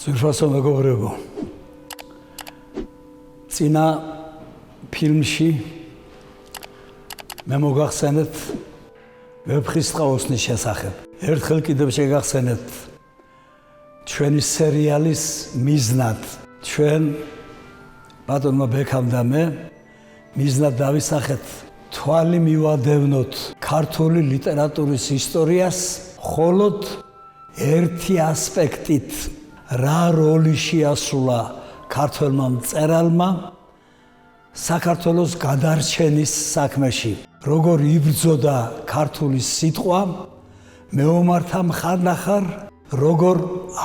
ძვირფასო მეგობრებო, წინა ფილმში მე მოგახსენეთ ვეფხისტყაოსნის შესახებ. ერთხელ კიდევ შეგახსენეთ ჩვენი სერიალის მიზნად. ჩვენ ბატონმა ბექამ და მე მიზნად დავისახეთ თვალი მივადევნოთ ქართული ლიტერატურის ისტორიას მხოლოდ ერთი ასპექტით, რა როლი შეასრულა ქართველმა მწერალმა საქართველოს გადარჩენის საქმეში. როგორ იბრძოდა ქართული სიტყვა მეომართა მხარნახარ, როგორ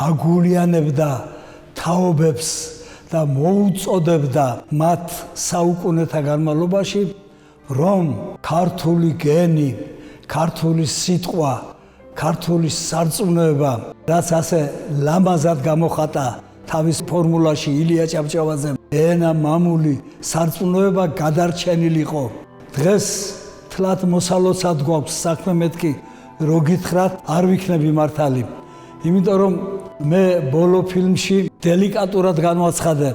აგულიანებდა თაობებს და მოუწოდებდა მათ საუკუნეთა განმავლობაში, რომ ქართული გენი, ქართული სიტყვა, ქართული სარწმუნოება, რაც ასე ლამაზად გამოხატა თავის ფორმულაში ილია ჭავჭავაძემ, ენა მამული სარწმუნოება გადარჩენილიყო. დღეს თლათ მოსალოცად გვაქვს საქმე, მეთქი რო გითხრათ არ ვიქნები მართალი. იმიტომ რომ მე ბოლო ფილმში დელიკატურად განვაცხადე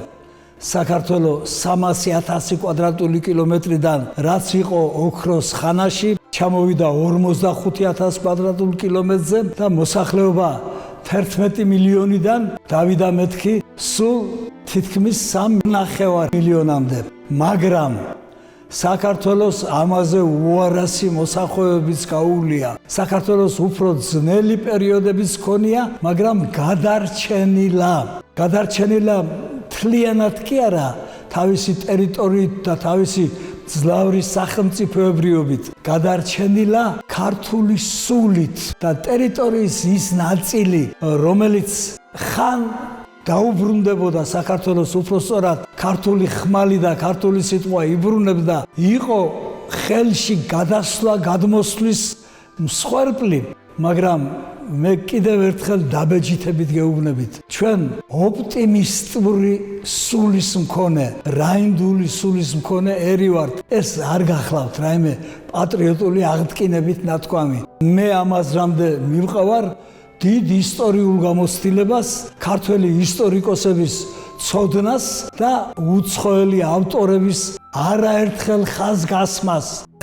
საქართველოს 300,000 კვადრატული კილომეტრიდან, რაც იყო ოქროს ხანაში, ჩამოვიდა 45,000 კვადრატულ კილომეტრზე და მოსახლეობა 11 მილიონიდან დავიდა მეთქი სულ თითქმის 3,5 მილიონამდე. მაგრამ საქართველოს ამაზე უარასი მოსახვევებიც გაუვლია. საქართველოს უფრო ძნელი პერიოდებიც ჰქონია, მაგრამ გადარჩენილა მთლიანად კი არა, თავისი ტერიტორიით და თავისი ძლავრი სახელმწიფოებრიობით, გადარჩენილა ქართული სულით და ტერიტორიის ის ნაწილი, რომელიც ხან დაუბრუნდებოდა საქართველოს უпроსწორად ქართული ხმალი და ქართული სიტყვა იბრუნებდა, იყო ხელში გადასვლა გადმოსვლის მსხვერპლი, მაგრამ მე კიდევ ერთხელ დაბეჯითებით გეუბნებით, ჩვენ ოპტიმისტური სულის მქონე, რაინდული სულის მქონე ერი ვართ. ეს არ გახლავთ რაიმე პატრიოტული აღდგინებით ნათქვამი. მე ამაზრამდე მივყავარ დიდ ისტორიულ გამოცდილებას, ქართველი ისტორიკოსების ცოდნას და უცხოელი ავტორების არაერთხელ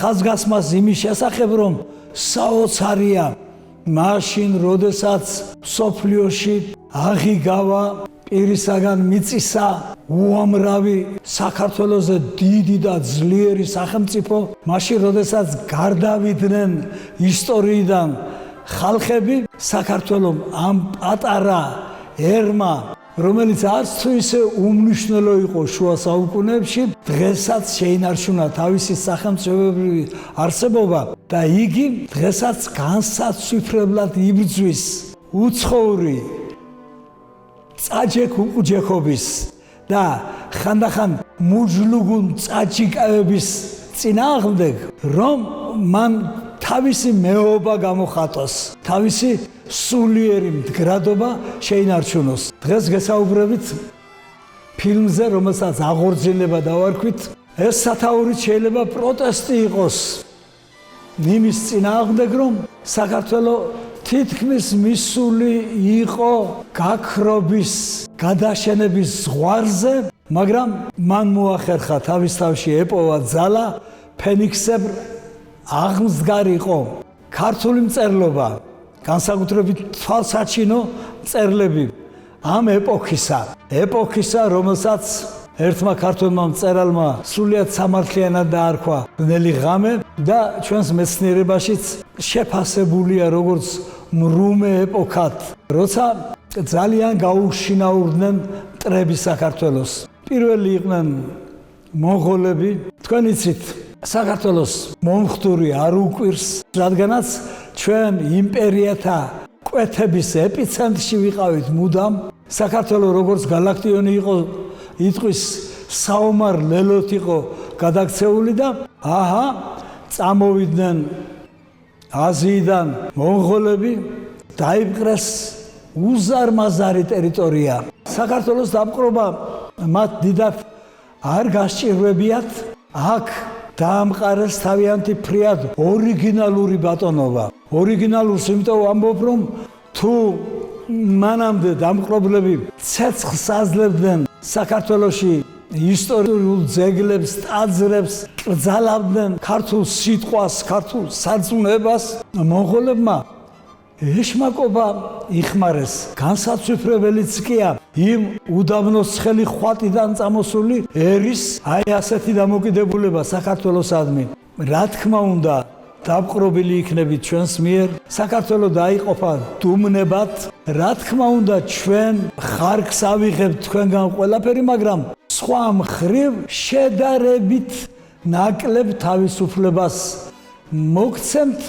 ხაზგასმას იმის შესახებ, რომ საოცარია მაშინ, როდესაც მსოფლიოში აღიგავა პირისაგან მიწისა უამრავი საქართველოზე დიდი და ძლიერი სახელმწიფო, მაშინ, როდესაც გარდავიდნენ ისტორიიდან ხალხები, საქართველოს ამ პატარა ერმა, რომელიც არც თუ ისე უმნიშვნელო იყო შუა საუკუნეებში, დღესაც შეინარჩუნა თავისი სახელმწიფოებრივი არსებობა და იგი დღესაც განსაცვიფრებლად იბრძვის უცხოური წაჯექ-უყუჯექობის და ხანდახან მუჯლუგუნ წაჯიკაების წინააღმდეგ, რომ მან თავისი მეობა გამოხატოს, თავისი სულიერი მდგრადობა შეინარჩუნოს. დღეს გესაუბრებით ფილმზე, რომელსაც აღორძინება დავარქვით. ეს სათაურით შეიძლება პროტესტი იყოს იმის წინააღმდეგ, რომ საქართველოს თითქმის მისული იყო გაქრობის, გადაშენების ზღვარზე, მაგრამ მან მოახერხა თავის თავში ეპოვა ძალა, ფენიქსებრ აღმსგარიყო ქართული მწერლობა, განსაკუთრებით თვალსაჩინო მწერლები ამ ეპოქისა, რომელსაც ერთმა ქართველმა მწერალმა სრულიად სამართლიანად დაარქვა ბნელი ღამე და ჩვენს მეცნიერებაშიც შეფასებულია როგორც მრუმე ეპოქად, როცა ძალიან გაუშინაურდნენ მტრები საქართველოს. პირველი იყვნენ მონღოლები. თქვენ იცით, საქართველოს მომხდური არ უკვირს, რადგანაც ჩვენ იმპერიათა კვეთების ეპიცენტრში ვიყავით მუდამ. საქართველოს როგორც გალაქტიონი იყო, იტყვის საომარ ლელოთ იყო გადაქცეული და წამოვიდნენ აზიიდან მონღოლები, დაიპყრეს უზარმაზარი ტერიტორია. საქართველოს დაპყრობა მათ დიდად არ გასჭირვებიათ, აქ დაამყარეს თავიანთი ფრიად ორიგინალური ბატონობა. ორიგინალურს იმიტომ ამბობ, რომ თუ მანამდე დამპყრობლები ცეცხლს აძლევდნენ საქართველოში ისტორიულ ძეგლებს, ტაძრებს, კრძალავდნენ ქართულ სიტყვას, ქართულ სარწმუნოებას, მონღოლებმა ეშმაკობა იხმარეს. განსაცვიფრებელიც კია იმ უდაბნოს ცხელი ხვატიდან წამოსული ერის აი ასეთი დამოკიდებულება საქართველოსადმი. რა თქმა უნდა, დაპყრობილი იქნებით ჩვენს მიერ, საქართველო დაიყოფა დუმნებად. რა თქმა უნდა, ჩვენ ხარკს ავიღებთ თქვენგან ყველაფერი, მაგრამ სხვა მხრივ შედარებით ნაკლებ თავისუფლებას მოგცემთ,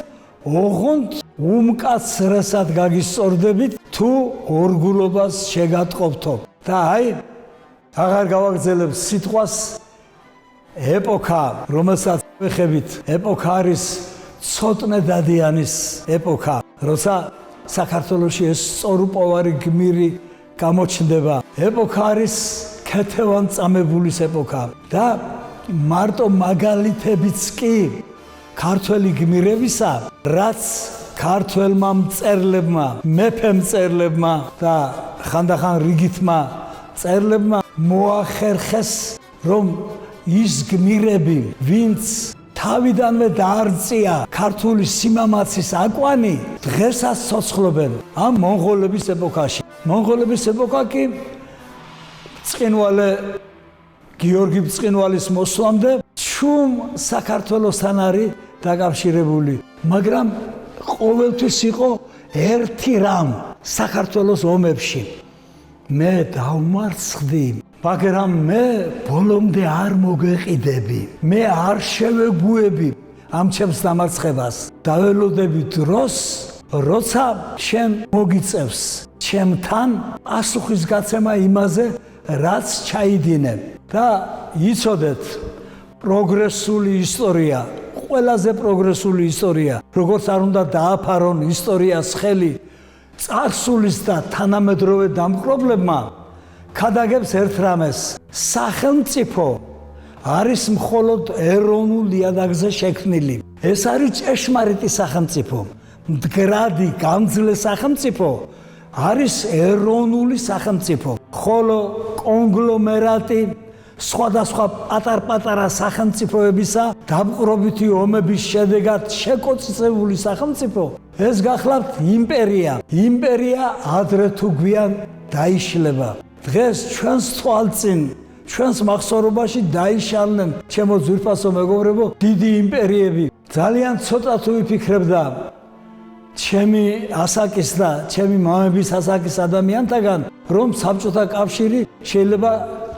ოღონდ უმკაცრესად გაგისწორდებით თუ ორგულობას შეგატყობთო. და აი აღარ გავაგრძელებ სიტყვას ეპოქა, რომელსაც ვეხებით, ეპოქა არის ცოტნე დადიანის ეპოქა, როცა საქართველოში ეს სწორუპოვარი გმირი გამოჩნდება. ეპოქა არის ქეთევან-წამებულის ეპოქა და მარტო მაგალითებიც კი ქართველი გმირებისა, რაც ქართველმა მწერლებმა, მეფე-მწერლებმა და ხანდახან რიგითმა მწერლებმა მოახერხეს, რომ ის გმირები, ვინც თავიდანვე დაარწია ქართული სიმამაცის აკვანი, დღესაც ცოცხლობენ ამ მონღოლების ეპოქაში. მონღოლების ეპოქა კი წყინვალე გიორგი ბრწყინვალის მოსვლამდე ჩუმ საქართველოსთან არის დაკავშირებული, მაგრამ ყოველთვის იყო ერთი რამ საქართველოს ომებში. მე დავმარცხდი, მაგრამ მე ბოლომდე არ მოგეყიდები. მე არ შევეგუები ამ ჩემს დამარცხებას. დაველოდები დროს, როცა შენ მოგიწევს ჩემთან პასუხისგაცემა იმაზე, რაც ჩაიდინე. და იცოდეთ, პროგრესული ისტორია, ყველაზე პროგრესული ისტორია, როგორც არ უნდა დააფარონ ისტორიას ხელი წარსულის და თანამედროვე დამპყრობლებმა, ქადაგებს ერთ რამეს, სახელმწიფო არის მხოლოდ ეროვნულ იადაგზე შექმნილი. ეს არის ჭეშმარიტი სახელმწიფო. მდგრადი, გამძლე სახელმწიფო არის ეროვნული სახელმწიფო. ხოლო კონგლომერატი სხვადასხვა პატარ-პატარა სახელმწიფოებისა დამპყრობითი ომების შედეგად შეკოწიწებული სახელმწიფო, ეს გახლავთ იმპერია. იმპერია ადრე თუ გვიან დაიშლება. დღეს ჩვენს თვალწინ, ჩვენს მახსოვრობაში დაიშალნენ, ჩემო ძვირფასო მეგობრებო, დიდი იმპერიები. ძალიან ცოტა თუ ვიფიქრებდა ჩემი ასაკის და ჩემი მამების ასაკის ადამიანთაგან, რომ საბჭოთა კავშირი შეიძლება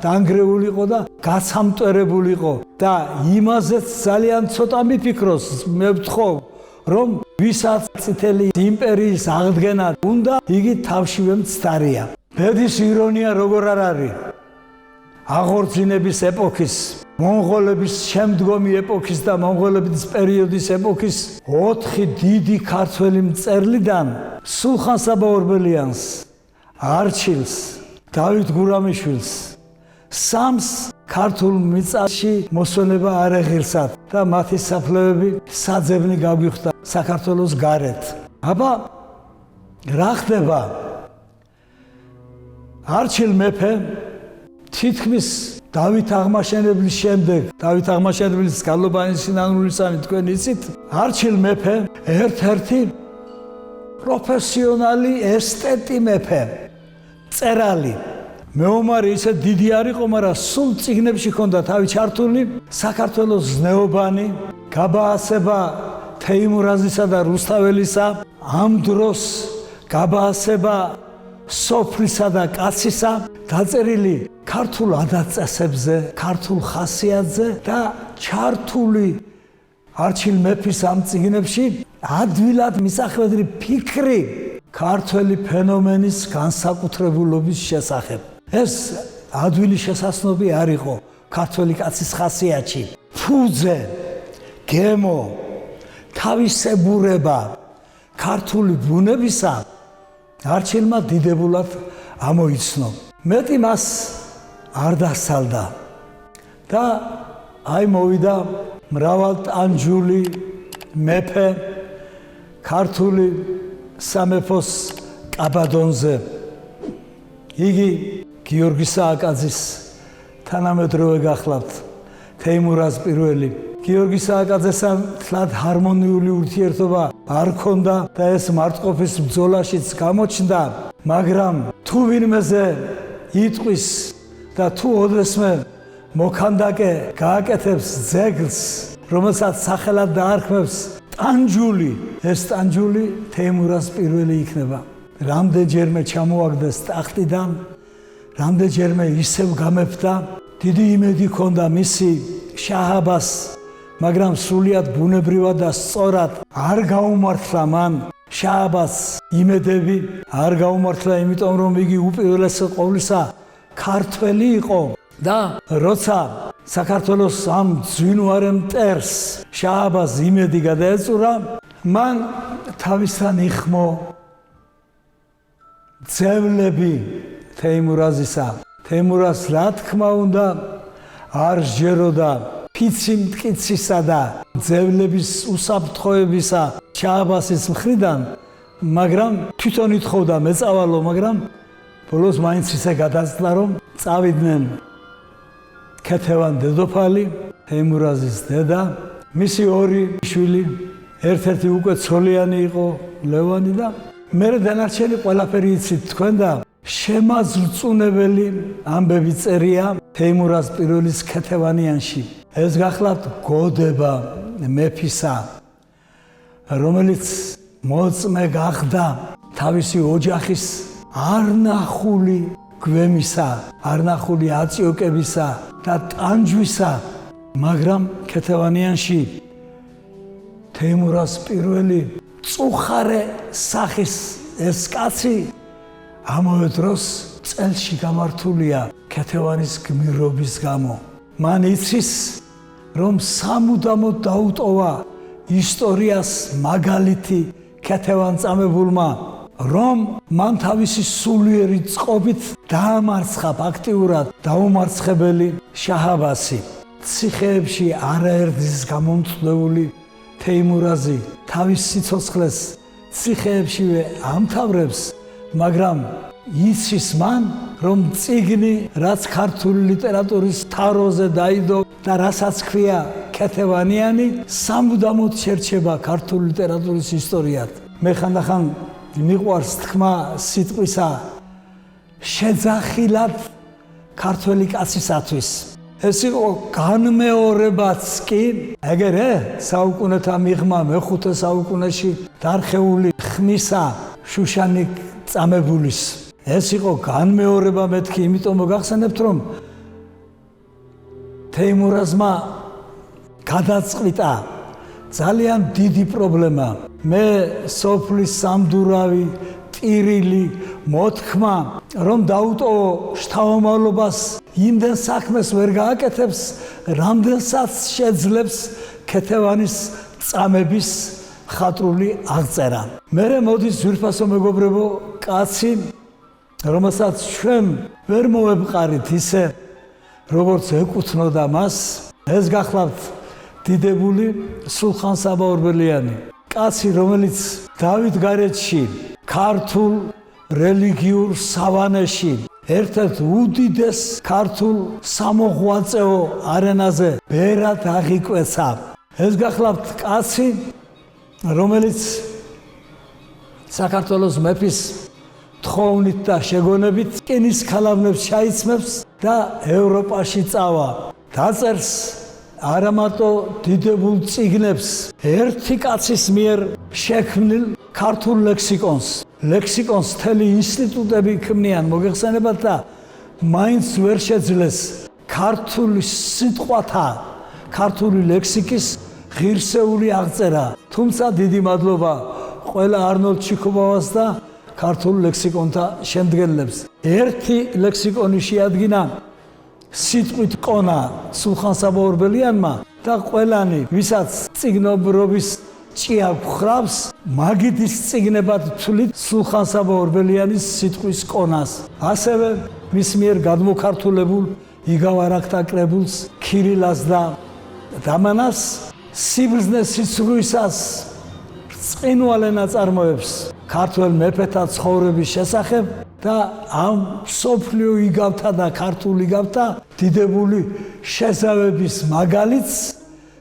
დანგრეულიყო და გაცამტვერებულიყო და იმაზეც ძალიან ცოტა მიფიქროს. მე ვთხოვ, რომ ვისაც წითელი იმპერიის აღდგენა უნდა, იგი თავშივე მცდარია. ბედის ირონია როგორ არ არის? აღორძინების ეპოქის, მონღოლების შემდგომი ეპოქის და მონღოლების პერიოდის ეპოქის 4 დიდი ქართველი მწერლიდან სულხან-საბა ორბელიანს, არჩილს, დავით გურამიშვილს, სამს ქართულ მიწაში მოსვენება არ ეღირსათ და მათი საფლავები საძებნი გაგვიხვდა საქართველოს გარეთ. აბა რა ხდება? არჩილ მეფე თითქმის დავით აღმაშენებლის შემდეგ, დავით აღმაშენებლის გალობანის სინანულისანი თქვენ იცით, არჩილ მეფე ერთ-ერთი პროფესიონალი ესტეტი მეფე, მწერალი. მეომარი ისე დიდი არ იყო, მაგრამ სულ წიგნებში ჰქონდა თავი ჩართული საქართველოს ზნეობანი, გაბაასება თეიმურაზისა და რუსთაველისა, ამ დროს გაბაასება სოფლისა და კაცისა, დაწერილი ქართულ ადაწესებზე, ქართულ ხასიათზე და ჩართული არჩილ მეფის ამ წიგნებში ადვილად მისახვედრი ფიქრი ქართველი ფენომენის განსაკუთრებულობის შესახებ. ეს ადვილი შესაცნობი არ იყო ქართველი კაცის ხასიათში. ფუძე, გემო, თავისებურება ქართული ბუნებისა არჩილმა დიდებულად ამოიცნო. მეტი მას არ დასალდა და აი მოვიდა მრავალტანჯული მეფე, ქართული სამეფოს აბადონზე. იგი გიორგი სააკაძის თანამედროვე გახლავთ, თეიმურაზ პირველი. გიორგი სააკაძესთან თლად ჰარმონიული ურთიერთობა არ ჰქონდა და ეს მარტყოფის ბრძოლაშიც გამოჩნდა, მაგრამ თუ ვინმეზე იტყვის და თუ ოდესმე მოქანდაკე გააკეთებს ძეგლს, რომელსაც სახელად დაარქმევს ტანჯული, ეს ტანჯული თეიმურაზ პირველი იქნება. რამდენჯერმე ჩამოაგდეს ტახტიდან, რამდენჯერმე ისევ გამეფდა, დიდი იმედი ჰქონდა მისი შაჰ-აბას, მაგრამ სრულიად ბუნებრივად და სწორად არ გაუმართლა მან შაჰ-აბას იმედები, არ გაუმართლა, იმიტომ რომ იგი უპირველეს ყოვლისა ქართველი იყო და როცა საქართველოს ამ ძვინვარე მტერს შაჰ-აბას იმედი გადაეწურა, მან თავისთან იხმო ძევლები თეიმურაზისა. თეიმურაზს რა თქმა უნდა არ სჯეროდა ფიცი მტკიცისა და ძევლების უსაფრთხოებისა შაჰ-აბასის მხრიდან, მაგრამ თვითონ ითხოვდა მეწავალო, მაგრამ ბოლოს მაინც ისე გადაწყვიტა, რომ წავიდნენ ქეთევან დედოფალი, თეიმურაზის დედა, მისი ორი შვილი, ერთ-ერთი უკვე ცოლიანი იყო ლევანი და მერე დანარჩენი ყველაფერი იცით თქვენ და შემაძრწუნებელი ამბები წერია თეიმურაზ პირველის ქეთევანიანში. ეს გახლავთ გოდება მეფისა, რომელიც მოწმე გახდა თავისი ოჯახის არნახული გვემისა, არნახული აწიოკებისა და ტანჯვისა, მაგრამ ქეთევანიანში თეიმურაზ პირველი წუხარე სახის ეს კაცი ამავე დროს წელში გამართულია ქეთევანის გმირობის გამო. მან იცის, რომ სამუდამოდ დაუტოვა ისტორიას მაგალითი ქეთევანწამებულმა, რომ მან თავისი სულიერი წყობით დაამარცხა ფაქტიურად დაუმარცხებელი შაჰ-აბასი. ციხეებში არაერთის გამომწვეული თეიმურაზი თავის სიცოცხლეს ციხეებშივე ამთავრებს, მაგრამ იცის მან, რომ წიგნი, რაც ქართული ლიტერატურის თაროზე დაიდო და რასაც ქვია ქეთევანიანი, სამუდამოდ შერჩება ქართული ლიტერატურის ისტორიად. მე ხანდახან მიყვარს თქმა სიტყვისა შეძახილად ქართველი კაცისათვის. ეს იყო განმეორებაც კი, ეგერე საუკუნეთა მიღმა მეხუთე საუკუნეში დარხეული ხმისა შუშანიკ წამებულის. ეს იყო განმეორება მეთქი, იმიტომ მოგახსენებთ, რომ თეიმურაზმა გადაწყვიტა ძალიან დიდი პრობლემა. მე სოფლის სამდურავი, ტირილი, მოთქმა, რომ დაუტოვო შთამომავლობას იმდენ საქმეს ვერ გააკეთებს, რამდენსაც შეძლებს ქეთევანის წამების ხატრული აღწერა. მერე მოდის ძვირფასო მეგობრებო კაცი, რომელსაც ჩვენ ვერ მოვებყარით ისე, როგორც ეკუთვნოდა მას, ეს გახლავთ დიდებული სულხან-საბა ორბელიანი. კაცი, რომელიც დავითგარეჯში, ქართულ რელიგიურ სავანეში, ერთ-ერთ უდიდეს ქართულ სამოღვაწეო არენაზე ბერად აღიკვეცა. ეს გახლავთ კაცი, რომელიც საქართველოს მეფის თხოვნით და შეგონებით რკინის ქალავნებს ჩაიცმევს და ევროპაში წავა. დაწერს არა მარტო დიდებულ წიგნებს, ერთი კაცის მიერ შექმნილ ქართულ ლექსიკონს. ლექსიკონს მთელი ინსტიტუტები ქმნიან, მოგეხსენებათ და მაინც ვერ შეძლეს ქართული სიტყვათა, ქართული ლექსიკის ღირსეული აღწერა. თუმცა დიდი მადლობა ყველა არნოლდ ჩიქობავას და ქართულ ლექსიკონთა შემდგენლებს. ერთი ლექსიკონი შეადგინა სიტყვით ყონა სულხან-საბა ორბელიანმა და ყველანი, ვისაც წიგნობრობის ჭია გხრავს, მაგიდის წიგნებად თვლით სულხან-საბა ორბელიანის სიტყვის ყონას. ასევე მის მიერ გადმოქართულებულ იგავ-არაქსთა კრებულს, ქირილას და დამანას, სიბრძნე სიცრუისას ბრწყინვალე ნაწარმოებს ქართველ მეფეთა ცხოვრების შესახებ და ამ სოფლიო იგავთა და ქართული იგავთა დიდებული შესავების მაგალითს,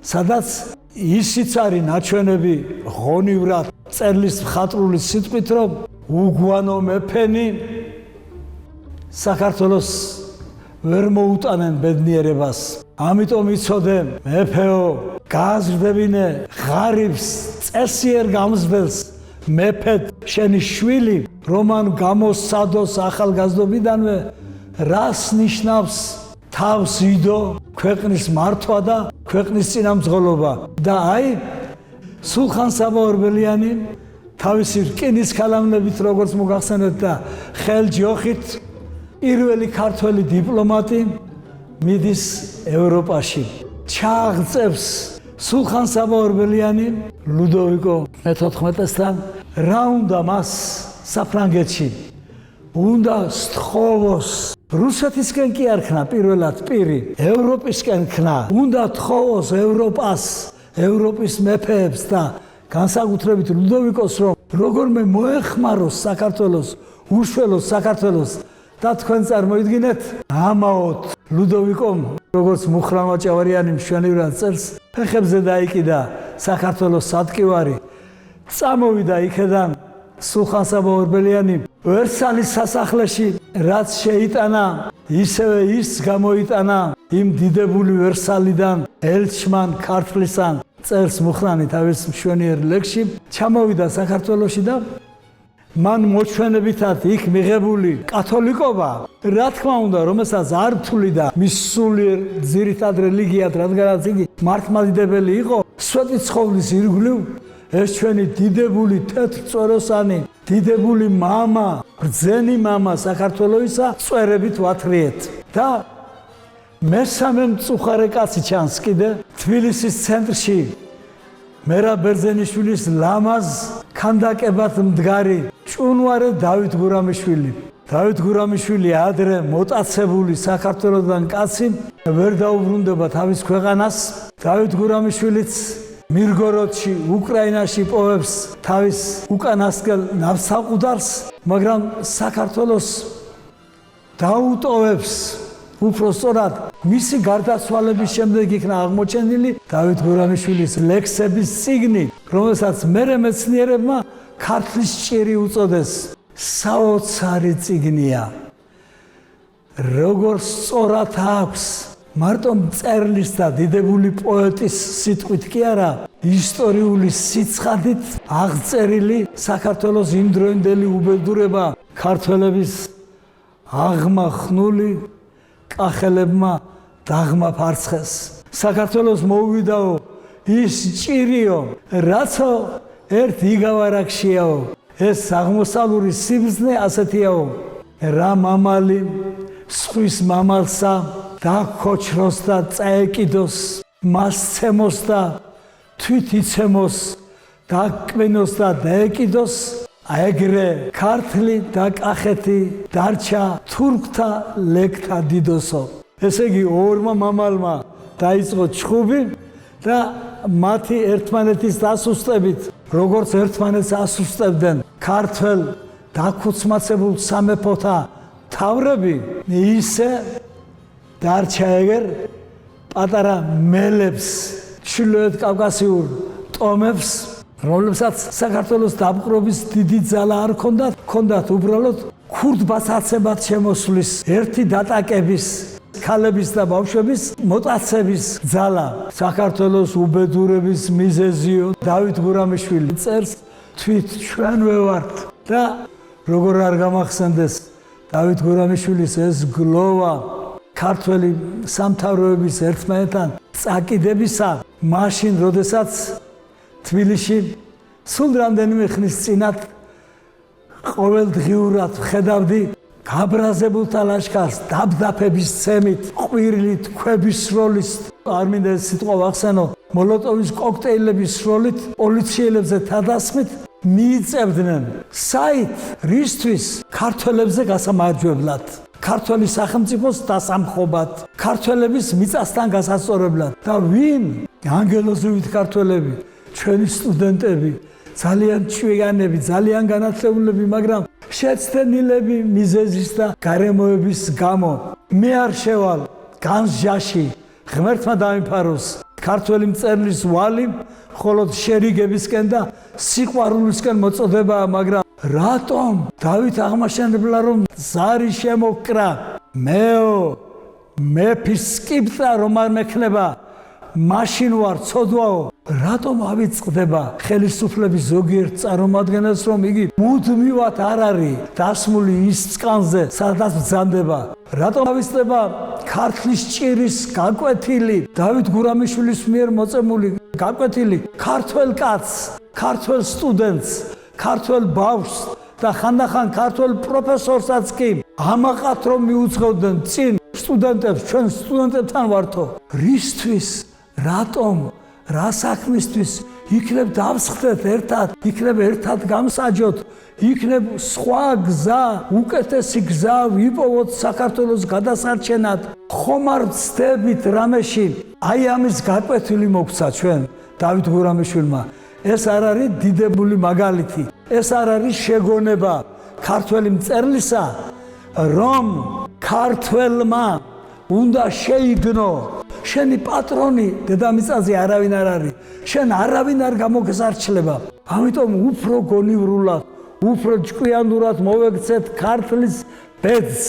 სადაც ისიც არის ნაჩვენები ღონივრად წერლის მხატვრული სიტყვით, რომ უგვანო მეფენი საქართველოს ვერ მოუტანენ ბედნიერებას. ამიტომ იცოდე მეფეო, გააზრდებინე ღარიბს, წესიერ გამზრდელს, მეფედ შენი შვილი, რომან გამოსცადოს ახალგაზრდობიდანვე, რას ნიშნავს თავს იდო, ქვეყნის მართვა და ქვეყნის წინამძღოლობა. და აი, სულხან საბა ორბელიანი თავისი რკინის ქალამნებით, როგორც მოგახსენეთ და ხელჯოხით, პირველი ქართველი დიპლომატი მიდის ევროპაში. ჩააღწევს სულხან საბა ორბელიანი ლუდოვიკო მე-14-თან, რა უნდა მას საფრანგეთში? უნდა სთხოვოს. რუსეთისკენ კი არ ქნა პირველად პირი, ევროპისკენ ქნა. უნდა თხოვოს ევროპას, ევროპის მეფეებს და განსაკუთრებით ლუდოვიკოს, რომ როგორმე მოეხმაროს საქართველოს, უშველოს საქართველოს. და თქვენ წარმოიდგინეთ, ამაოდ ლუდოვიკომ, როგორც მუხრანმა ჭავარიანი მშვენივრად წერს, ფეხებზე დაიკიდა საქართველოს სადგივარი, წამოვიდა იქედან სულხან საბა ორბელიანი ვერსალის სასახლეში, რაც შეიტანა, ისევე ის გამოიტანა იმ დიდებული ვერსალიდან ელჩმან ქართლისან, წერს მუხრანი თავის მშვენიერ ლექსში, ჩამოვიდა საქართველოში და მან მოჩვენებითად იქ მიღებული კათოლიკობა, რა თქმა უნდა, რომელსაც არ თვლიდა მის სულიერ ძირითად რელიგიად, რადგანაც იგი მართლმადიდებელი იყო, სვეტიცხოვლის ირგვლივ ეს ჩვენი დიდებული თეთრწვეროსანი, დიდებული მამა, ბრძენი მამა საქართველოისა წვერებით ვათრიეთ. და მესამე მწუხარე კაცი ჩანს კიდე თბილისის ცენტრში, მერაბ ბერძენიშვილის ლამაზ ქანდაკებად მდგარი ჭუნვარე დავით გურამიშვილი. დავით გურამიშვილი ადრე მოტაცებული საქართველოსდან კაცი, ვერ დაუბრუნდება თავის ქვეყანას. დავით გურამიშვილიც მირგოროდში, უკრაინაში პოვებს თავის უკანასკნელ ნავსაყუდარს, მაგრამ საქართველოს დაუტოვებს. უფრო სწორად, მისი გარდაცვალების შემდეგ იქნა აღმოჩენილი დავით გურამიშვილის ლექსების წიგნი, რომელსაც მერე მეცნიერებმა ქართლის ჭირი უწოდეს. საოცარი წიგნია. როგორ სწორად აქვს, მარტო მწერლის და დიდებული პოეტის სიტყვით კი არა, ისტორიული სიცხადით აღწერილი საქართველოს იმდროინდელი უბედურება, ქართველების აღმახნული კახელებმა დაღმა ფარცხეს. საქართველოს მოუვიდაო ის ჭირიო, რაცო ერთ იგავარაკშიაო, ეს აღმოსავლური სიბრძნე ასეთიაო, რა მამალი სხვის მამალსა დაქოჩროს და წაეკიდოს, მას ცემოს და თვით იცემოს, დაკმენოს და დაეკიდოს, ეგრე ქართლი და კახეთი დარჩა თურქთა ლეკთა დიდოსო. ესე იგი ორმა მამალმა დაიწყო ჩხუბი და მათი ერთმანეთის დასუსტებით, როგორც ერთმანეთს ასუსტებდნენ ქართველ დაქუცმაცებულ სამეფოთა თავრები, ისე დარჩა ეგერ პატარა მელებს, ჩრდილოეთ კავკასიურ ტომებს, რომლებსაც საქართველოს დაპყრობის დიდი ძალა არ ჰქონდათ, ჰქონდათ უბრალოდ ქურდბაცაცებად შემოსვლის, ერთი დატაკების, ქალების და ბავშვების მოტაცების ძალა. საქართველოს უბედურების მიზეზიო დავით გურამიშვილი წერს, თვით ჩვენვე ვართ და როგორ არ გამახსენდეს დავით გურამიშვილის ეს გლოვა ქართველი სამთავროების ერთმანეთთან წაკიდებისა, მაშინ, როდესაც თბილისში სულ რამდენიმე ხნის წინათ ყოველდღიურად ხედავდი გაბრაზებულთა ლაშქარს დაბდაფების ცემით, ყვირილით, ქვების სროლის, არ მინდა ეს სიტყვა ვახსენო, მოლოტოვის კოქტეილების სროლით, პოლიციელებზე თადასხმით მიიწევდნენ. საით? რისთვის? ქართველებზე გასამარჯვებლად, ქართველი სახელმწიფოს დასამხობად, ქართველების მიწასთან გასასწორებლად. და ვინ? ანგელოზივით ქართველები, ჩვენი სტუდენტები, ძალიან ჭვიანები, ძალიან განათლებულები, მაგრამ შეცდენილები მიზეზის და გარემოების გამო მე არ შევალ განსჯაში. ღმერთმა დაიმფაროს ქართველი მწერლის ვალი მხოლოდ შერიგებისკენ და სიყვარულისკენ მოწოდებაა, მაგრამ რატომ დავით აღმაშენებლა რომ ზარი შემოკრა მეფის სკიპტრა რომ არ მექნება მაშინ ვარ ცოდვაო, რატომ ავიწყდება ხელისუფლების ზოგიერთ წარმომადგენელს რომ იგი მუდმივად არ არის დასმული ის წყანზე სადაც ბრძანდება, რატომ ავიწყდება ქართლის ჭირის გაკვეთილი დავით გურამიშვილის მიერ მოწემული გაკვეთილი ქართველ კაცს, ქართველ სტუდენტს, ქართველ ბავშვს და ხანდახან ქართველ პროფესორსაც კი ამაყად რომ მიუძღავდნენ წინ სტუდენტებს, ჩვენ სტუდენტებთან ვართო. რისთვის, რატომ, რა საქმისთვის იქნებ დავსხდეთ ერთად, იქნებ ერთად გამსაჯოთ, იქნებ სხვა გზა, უკეთესი გზა ვიპოვოთ საქართველოს გადასარჩენად. ხომ არ ვცდებით რამეში? აი ამის გაკვეთილი მოგვცა ჩვენ დავით გურამიშვილმა. ეს არ არის დიდებული მაგალითი, ეს არ არის შეგონება ქართველი მწერლისა, რომ ქართველმა უნდა შეიგნო შენი პატრონი დედამიწაზე არავინ არ არის, შენ არავინ არ გამოგზარჩლება. ამიტომ უფრო გონივრულად, უფრო ჭკვიანურად მოვექცეთ ქართლის ბედს.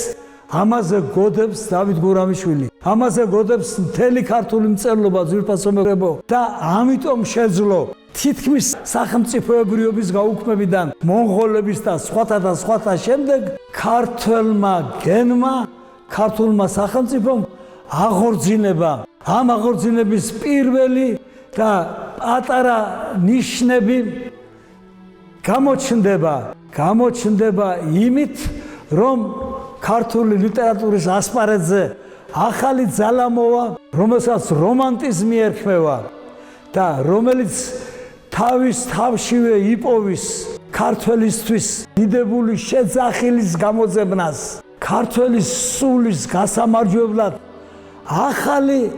ამაზე გოდებს დავით გურამიშვილი, ამაზე გოდებს მთელი ქართული მწერლობა, ძვირფასო მეგობრებო და ამიტომ შეძლო თითქმის სახელმწიფოებრიობის გაუქმებიდან მონღოლების და სხვათა შემდეგ ქართველმა გენმა, ქართულმა სახელმწიფომ აღორძინება. ამ აღორძინების პირველი და პატარა ნიშნები გამოჩნდება იმით, რომ ქართული ლიტერატურის ასპარეზზე ახალი ძალა მოვა, რომელსაც რომანტიზმი ერქმევა და რომელიც თავის თავშივე იპოვის ქართველისთვის დიდებული შეძახილის გამოძებნას, ქართველის სულის გასამარჯვებლად ახალი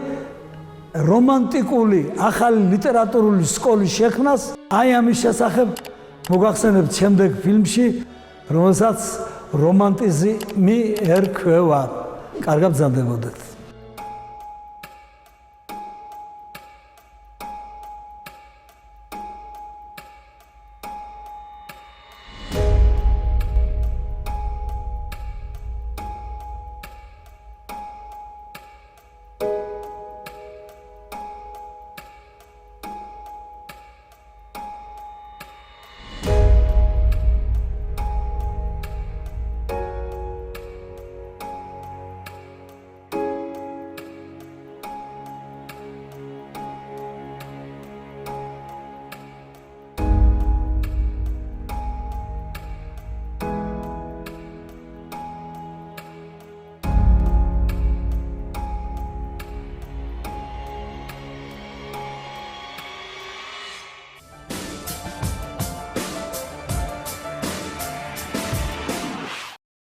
რომანტიკული, ახალი ლიტერატურული სკოლის შექმნას. აი ამის შესახებ მოგახსენებთ შემდეგ ფილმში, რომელსაც რომანტიზმი ერქვევა. კარგად ბრძანდებოდეთ.